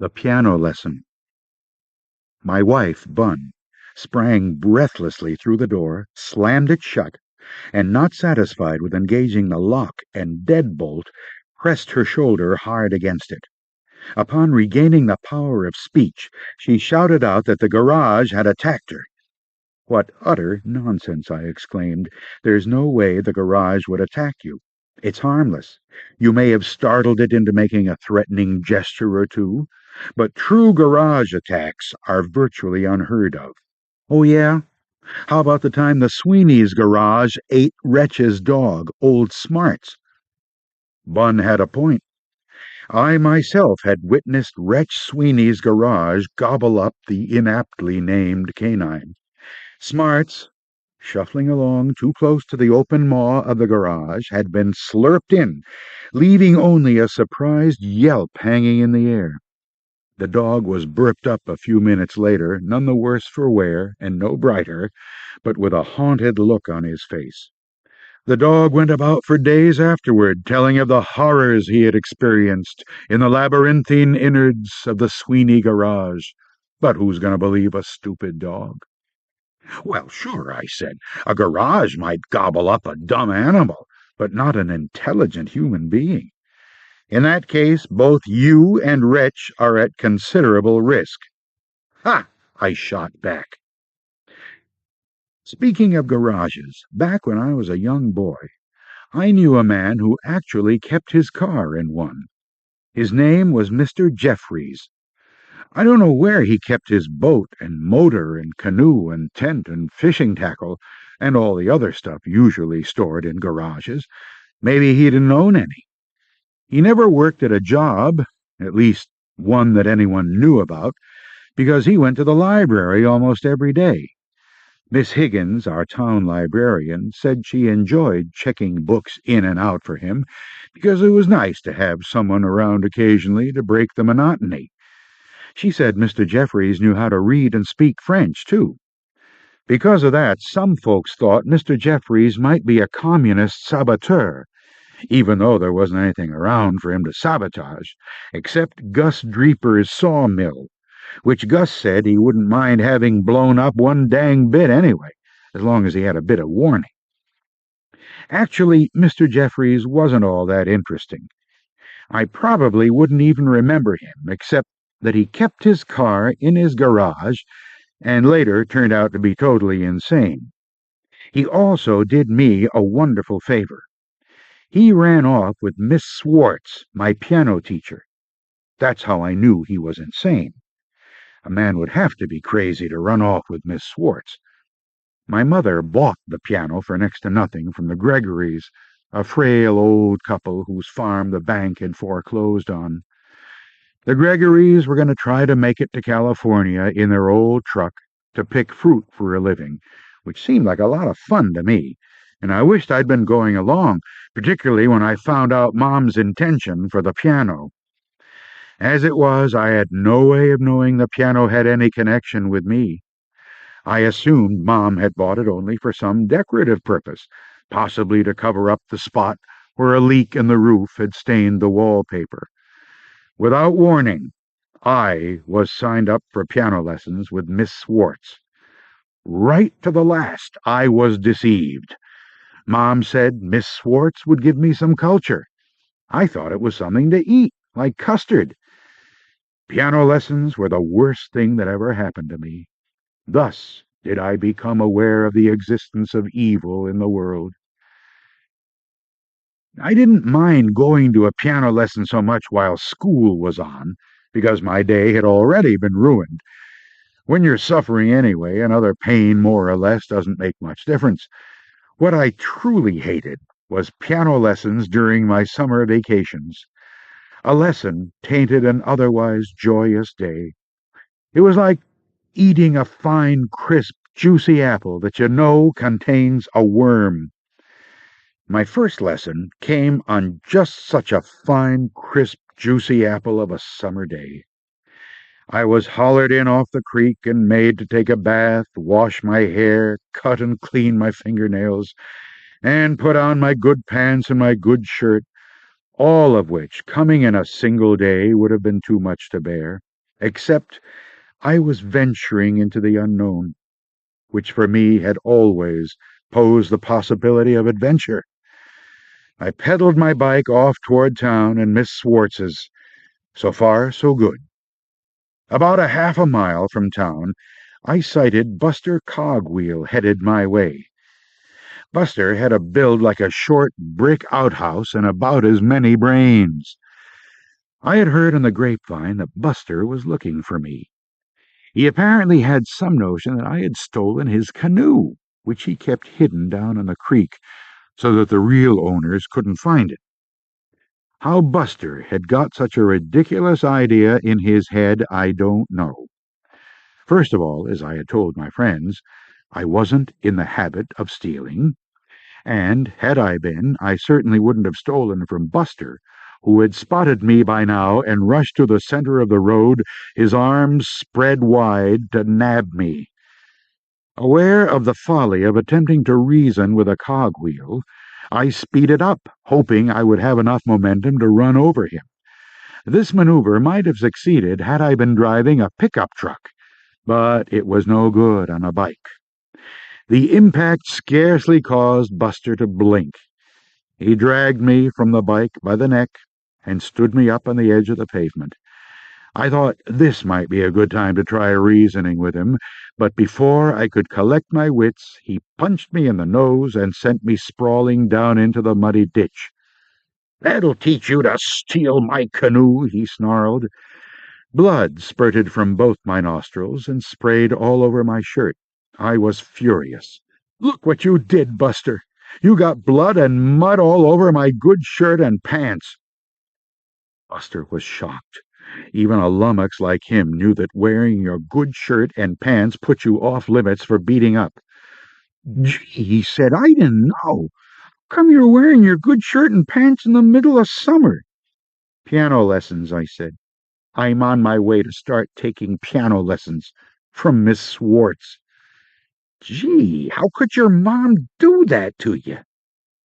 The piano lesson. My wife, Bun, sprang breathlessly through the door, slammed it shut, and not satisfied with engaging the lock and deadbolt, pressed her shoulder hard against it. Upon regaining the power of speech, she shouted out that the garage had attacked her. "What utter nonsense!" I exclaimed. "There's no way the garage would attack you. It's harmless. You may have startled it into making a threatening gesture or two, but true garage attacks are virtually unheard of." "Oh, yeah? How about the time the Sweeney's garage ate Wretch's dog, Old Smarts?" Bun had a point. I myself had witnessed Wretch Sweeney's garage gobble up the inaptly named canine. Smarts, shuffling along too close to the open maw of the garage, had been slurped in, leaving only a surprised yelp hanging in the air. The dog was burped up a few minutes later, none the worse for wear and no brighter, but with a haunted look on his face. The dog went about for days afterward, telling of the horrors he had experienced in the labyrinthine innards of the Sweeney garage. But who's going to believe a stupid dog? "Well, sure," I said. "A garage might gobble up a dumb animal, but not an intelligent human being. In that case, both you and Wretch are at considerable risk." "Ha!" I shot back. Speaking of garages, back when I was a young boy, I knew a man who actually kept his car in one. His name was Mr. Jeffries. I don't know where he kept his boat and motor and canoe and tent and fishing tackle and all the other stuff usually stored in garages. Maybe he didn't own any. He never worked at a job, at least one that anyone knew about, because he went to the library almost every day. Miss Higgins, our town librarian, said she enjoyed checking books in and out for him because it was nice to have someone around occasionally to break the monotony. She said Mr. Jeffries knew how to read and speak French, too. Because of that, some folks thought Mr. Jeffries might be a communist saboteur, even though there wasn't anything around for him to sabotage, except Gus Dreeper's sawmill, which Gus said he wouldn't mind having blown up one dang bit anyway, as long as he had a bit of warning. Actually, Mr. Jeffries wasn't all that interesting. I probably wouldn't even remember him, except that he kept his car in his garage and later turned out to be totally insane. He also did me a wonderful favor. He ran off with Miss Swartz, my piano teacher. That's how I knew he was insane. A man would have to be crazy to run off with Miss Swartz. My mother bought the piano for next to nothing from the Gregorys, a frail old couple whose farm the bank had foreclosed on. The Gregorys were going to try to make it to California in their old truck to pick fruit for a living, which seemed like a lot of fun to me, and I wished I'd been going along, particularly when I found out Mom's intention for the piano. As it was, I had no way of knowing the piano had any connection with me. I assumed Mom had bought it only for some decorative purpose, possibly to cover up the spot where a leak in the roof had stained the wallpaper. Without warning, I was signed up for piano lessons with Miss Swartz. Right to the last, I was deceived. Mom said Miss Swartz would give me some culture. I thought it was something to eat, like custard. Piano lessons were the worst thing that ever happened to me. Thus did I become aware of the existence of evil in the world. I didn't mind going to a piano lesson so much while school was on, because my day had already been ruined. When you're suffering anyway, another pain more or less doesn't make much difference. What I truly hated was piano lessons during my summer vacations. A lesson tainted an otherwise joyous day. It was like eating a fine, crisp, juicy apple that you know contains a worm. My first lesson came on just such a fine, crisp, juicy apple of a summer day. I was hollered in off the creek and made to take a bath, wash my hair, cut and clean my fingernails, and put on my good pants and my good shirt, all of which, coming in a single day, would have been too much to bear. Except I was venturing into the unknown, which for me had always posed the possibility of adventure. I pedaled my bike off toward town and Miss Swartz's. So far, so good. About a half a mile from town, I sighted Buster Cogwheel headed my way. Buster had a build like a short brick outhouse and about as many brains. I had heard on the grapevine that Buster was looking for me. He apparently had some notion that I had stolen his canoe, which he kept hidden down in the creek so that the real owners couldn't find it. How Buster had got such a ridiculous idea in his head, I don't know. First of all, as I had told my friends, I wasn't in the habit of stealing, and had I been, I certainly wouldn't have stolen from Buster, who had spotted me by now and rushed to the center of the road, his arms spread wide to nab me. Aware of the folly of attempting to reason with a cogwheel, I speeded up, hoping I would have enough momentum to run over him. This maneuver might have succeeded had I been driving a pickup truck, but it was no good on a bike. The impact scarcely caused Buster to blink. He dragged me from the bike by the neck and stood me up on the edge of the pavement. I thought this might be a good time to try reasoning with him, but before I could collect my wits, he punched me in the nose and sent me sprawling down into the muddy ditch. "That'll teach you to steal my canoe," he snarled. Blood spurted from both my nostrils and sprayed all over my shirt. I was furious. "Look what you did, Buster! You got blood and mud all over my good shirt and pants." Buster was shocked. Even a lummox like him knew that wearing your good shirt and pants put you off limits for beating up. "Gee," he said, "I didn't know. Come you're wearing your good shirt and pants in the middle of summer?" "Piano lessons," I said. "I'm on my way to start taking piano lessons from Miss Swartz." "Gee, how could your mom do that to you?"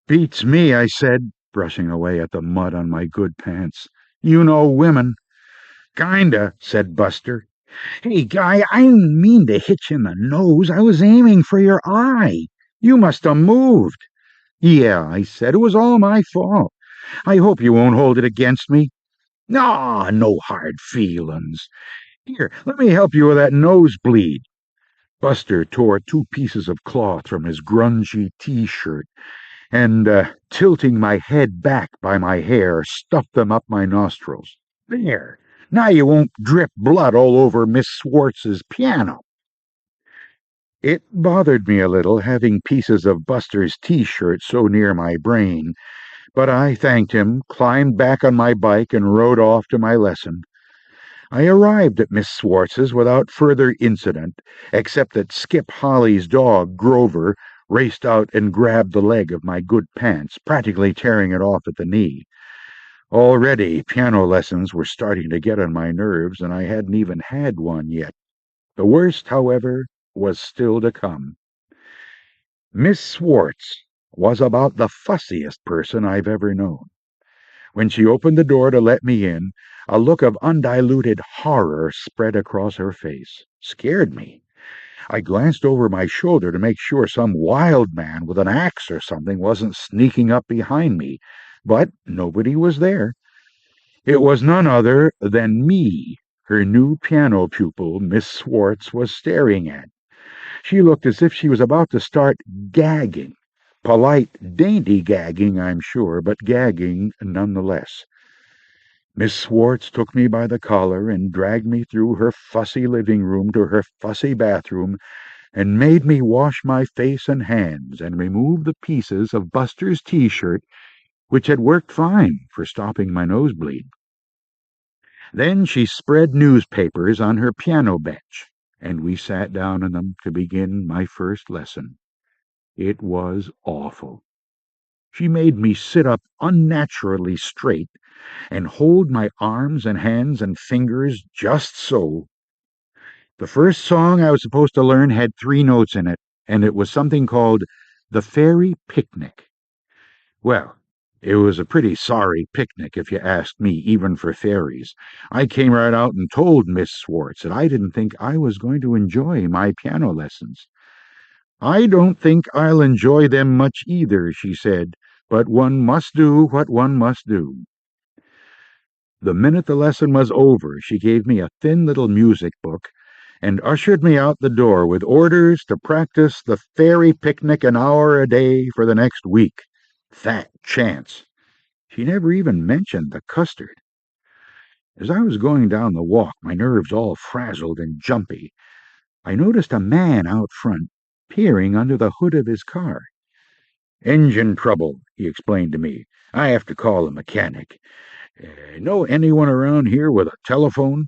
"Beats me," I said, brushing away at the mud on my good pants. "You know women." "Kinda," said Buster. "Hey, Guy, I didn't mean to hit you in the nose. I was aiming for your eye. You must have moved." "Yeah," I said, "it was all my fault. I hope you won't hold it against me." "Aw, no hard feelings. Here, let me help you with that nosebleed." Buster tore two pieces of cloth from his grungy T-shirt and, tilting my head back by my hair, stuffed them up my nostrils. "There. Now you won't drip blood all over Miss Swartz's piano." It bothered me a little having pieces of Buster's T-shirt so near my brain, but I thanked him, climbed back on my bike, and rode off to my lesson. I arrived at Miss Swartz's without further incident, except that Skip Holly's dog, Grover, raced out and grabbed the leg of my good pants, practically tearing it off at the knee. Already, piano lessons were starting to get on my nerves, and I hadn't even had one yet. The worst, however, was still to come. Miss Swartz was about the fussiest person I've ever known. When she opened the door to let me in, a look of undiluted horror spread across her face. Scared me. I glanced over my shoulder to make sure some wild man with an axe or something wasn't sneaking up behind me, but nobody was there. It was none other than me, her new piano pupil, Miss Swartz was staring at. She looked as if she was about to start gagging. Polite, dainty gagging, I'm sure, but gagging nonetheless. Miss Swartz took me by the collar and dragged me through her fussy living room to her fussy bathroom and made me wash my face and hands and remove the pieces of Buster's T-shirt, which had worked fine for stopping my nosebleed. Then she spread newspapers on her piano bench, and we sat down on them to begin my first lesson. It was awful. She made me sit up unnaturally straight and hold my arms and hands and fingers just so. The first song I was supposed to learn had 3 notes in it, and it was something called The Fairy Picnic. Well, It was a pretty sorry picnic, if you asked me, even for fairies. I came right out and told Miss Swartz that I didn't think I was going to enjoy my piano lessons. I don't think I'll enjoy them much either, she said, but one must do what one must do. The minute the lesson was over, she gave me a thin little music book and ushered me out the door with orders to practice the fairy picnic an hour a day for the next week. Fat chance. She never even mentioned the custard. As I was going down the walk, my nerves all frazzled and jumpy, I noticed a man out front, peering under the hood of his car. "Engine trouble," he explained to me. "I have to call a mechanic. Know anyone around here with a telephone?"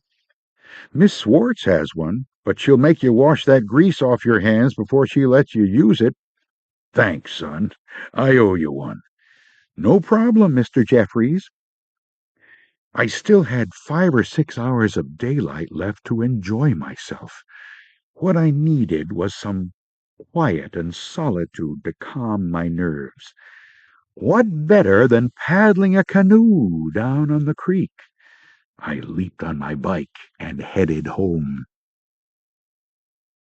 "Miss Swartz has one, but she'll make you wash that grease off your hands before she lets you use it." "Thanks, son. I owe you one." "No problem, Mr. Jeffries." I still had 5 or 6 hours of daylight left to enjoy myself. What I needed was some quiet and solitude to calm my nerves. What better than paddling a canoe down on the creek? I leaped on my bike and headed home.